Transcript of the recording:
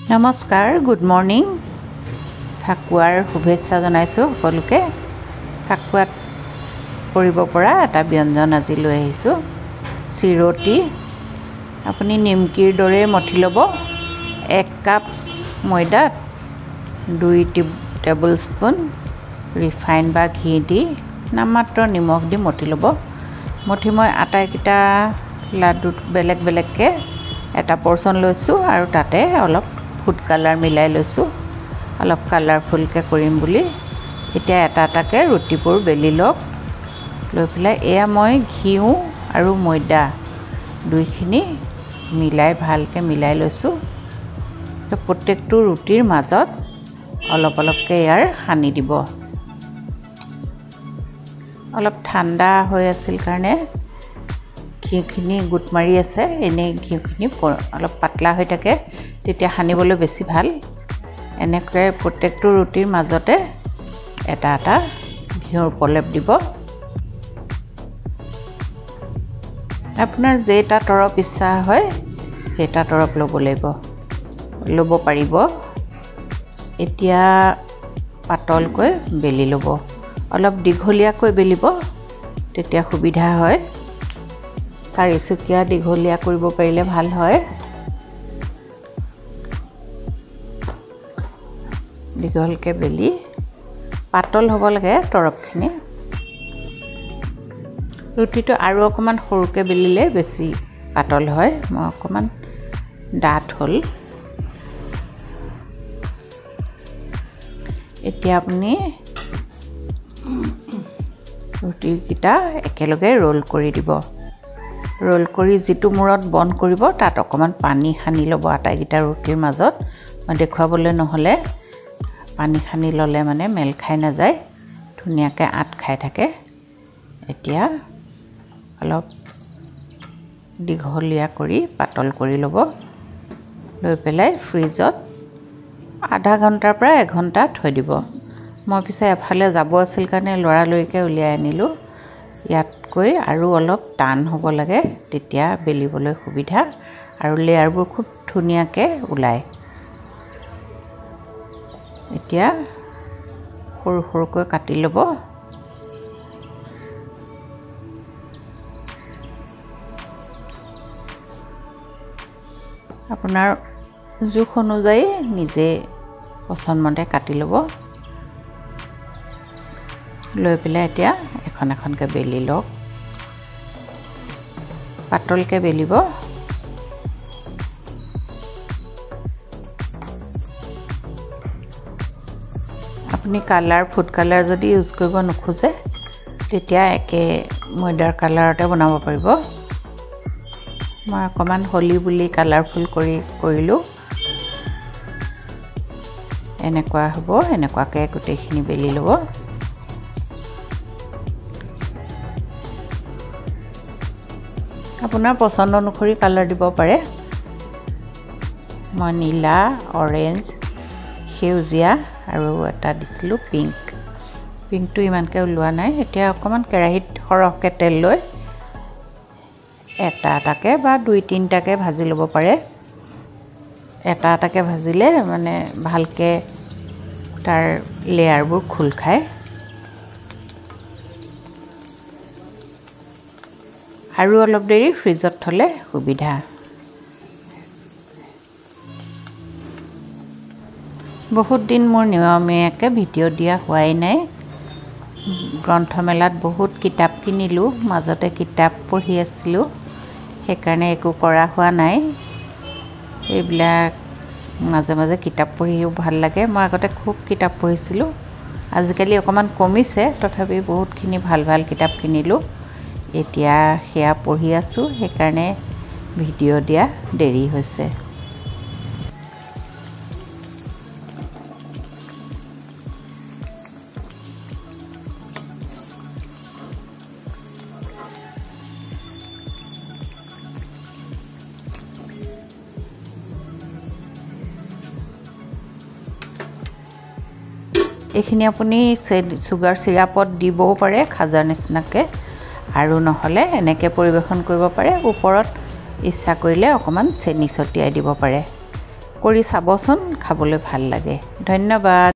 নমস্কাৰ good morning ফাকুৱাৰ শুভেচ্ছা জনাইছো সকলোকে ফাকুৱাত কৰিব পৰা এটা ব্যঞ্জন আজি লৈ আহিছো চিৰটি আপুনি নিমকিৰ দৰে মঠি ল'ব 1 কাপ ময়দাত 2 টেবুল স্পুন ৰিফাইন বা ঘি দি নামাত্ৰ নিমখ দি মঠি ল'ব মঠি মই আটাইকিটা লাডু বেলেগ বেলেগকে এটা পৰ্চন লৈছো আৰু তাতে অলপ ফুড কালাৰ মিলাই লৈছো অলপ কালাৰফুলকে কৰিম বুলি এতিয়া এটা এটাকে ৰুটিবোৰ বেলি লওক লৈ পেলাই এয়া মই ঘিউ আৰু ময়দা দুইখিনি মিলাই ভালকে মিলাই লৈছো প্ৰত্যেকটো ৰুটিৰ মাজত অলপ অলপকে ইয়াৰ সানি দিব অলপ ঠাণ্ডা হৈ আছিল কাৰণে ঘিউখিনি গুট মাৰি আছে এনে ঘিউখিনি অলপ পাতলা হৈ থাকে তেতিয়া সানিবলৈ বেছি ভাল এনেকৈ প্ৰত্যেকটো ৰুটিৰ মাজতে এটা এটা ঘিউৰ পলেপ দিব আপোনাৰ যেটা তৰপ ইচ্ছা হয় সেটা তৰপ ল'ব পাৰিব এতিয়া পাতলকৈ বেলি ল'ব অলপ দীঘলীয়াকৈ বেলিব তেতিয়া সুবিধা হয় চাৰিচুকীয়া দীঘলীয়া কৰিব পাৰিলে ভাল হয় দীঘলকে বেলি পাতল হ'ব লাগে তৰপখিনি ৰুটিটো আৰু অকমান সৰুকে বেলিলে বেছি পাতল হয় মই অকমান ডাঠ হ'ল এতিয়া আপুনি ৰুটিকিটা একেলগে ৰোল কৰি দিব ৰোল কৰি যেটো মূৰত বন্ধ কৰিব তাত অকমান পানী সানি ল'ব আটাইকিটা ৰুটিৰ মাজত মই দেখুৱাবলৈ নহলে পানী সানি ললে মানে মেল খাই না যায় ধুনিয়াকে আট খাই থাকে এতিয়া অলপ দীঘলীয়া কৰি পাতল কৰি ল'ব লৈ পেলাই ফ্ৰিজত আধা ঘণ্টাৰ পৰা 1 ঘণ্টা থৈ দিব মই পিছে এফালে যাব আছিল কাৰণে লৰালৈকে উলিয়াই আনিলো ইয়াতকৈ আৰু অলপ টান হ'ব লাগে তেতিয়া বেলিবলৈ সুবিধা আৰু লেয়াৰবোৰ খুব ধুনিয়াকে ওলায় এতিয়া সৰু সৰুকৈ কাটি ল'ব আপোনাৰ জোখ অনুযায়ী নিজে পছন্দমতে কাটি ল'ব লৈ পেলাই এতিয়া এখন এখনকে বেলি লওক পাতলকে বেলিব আপুনি কালাৰ ফুড কালাৰ যদি ইউজ কৰিব নখোজে তেতিয়া একে ময়দাৰ কালাৰতে বনাব পাৰিব মই অকমান হলি বুলি কালাৰফুল কৰিলো এনেকুৱা হ'ব এনেকুৱাকে গোটেইখিনি বেলি ল'ব আপোনাৰ পছন্দ অনুসৰি কালাৰ দিব পাৰে মই নীলা অৰেঞ্জ সেউজীয়া আৰু এটা দিছিলো পিংকটো ইমানকে ওলোৱা নাই এতিয়া অকমান কেৰাহীত সৰহকে তেল লৈ এটা এটাকে বা 2-3টাকে ভাজি ল'ব পাৰে এটা এটাকে ভাজিলে মানে ভালকে তাৰ লেয়াৰবোৰ খুল খায় আৰু অলপ দেৰি ফ্ৰিজত থলে সুবিধা বহুত দিন মোৰ নিয়মীয়াকৈ ভিডিঅ' দিয়া হোৱাই নাই গ্ৰন্থমেলাত বহুত কিতাপ কিনিলো মাজতে কিতাপ পঢ়ি আছিলো সেইকাৰণে একো কৰা হোৱা নাই এইবিলাক মাজে মাজে কিতাপ পঢ়িও ভাল লাগে মই আগতে খুব কিতাপ পঢ়িছিলো আজিকালি অকমান কমিছে তথাপি বহুতখিনি ভাল ভাল কিতাপ কিনিলো এতিয়া সেয়া পঢ়ি আছো সেইকাৰণে ভিডিঅ' দিয়া দেৰি হৈছে এইখিনি আপুনি সুগাৰ সিৰাপত দিবও পাৰে খাজাৰ নিচিনাকে আৰু নহলে এনেকে পৰিবেশন কৰিব পাৰে ওপৰত ইচ্ছা কৰিলে অকমান চেনি ছটিয়াই দিব পাৰে কৰি চাবচোন, খাবলৈ ভাল লাগে। ধন্যবাদ।